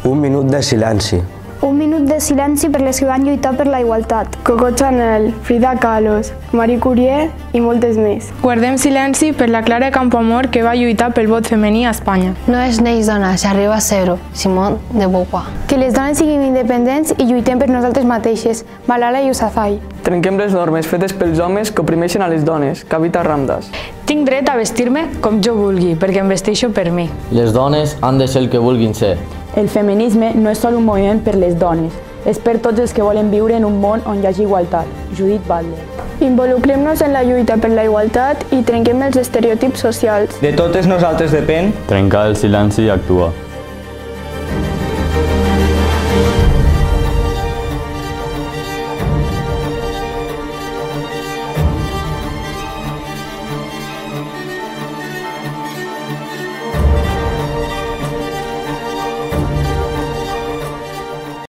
Un minut de silenci. Un minut de silenci per les que van lluitar per la igualtat. Coco Chanel, Frida Kahlo, Marie Curie i moltes més. Guardem silenci per la Clara Campoamor que va lluitar pel vot femení a Espanya. No es neix dona, s'arriba a zero. Simone de Beauvoir. Que les dones siguin independents i lluitem per nosaltres mateixes. Malala Yousafzai. Trenquem les normes fetes pels homes que oprimeixen a les dones. Kavita Ramdas. Tinc dret a vestir-me com jo vulgui, perquè em vesteixo per mi. Les dones han de ser el que vulguin ser. El feminisme no és sol un moviment per les dones, és per tots els que volen viure en un món on hi hagi igualtat. Judith Butler. Involucrem-nos en la lluita per la igualtat i trenquem els estereotips socials. De totes nosaltres depèn trencar el silenci i actuar.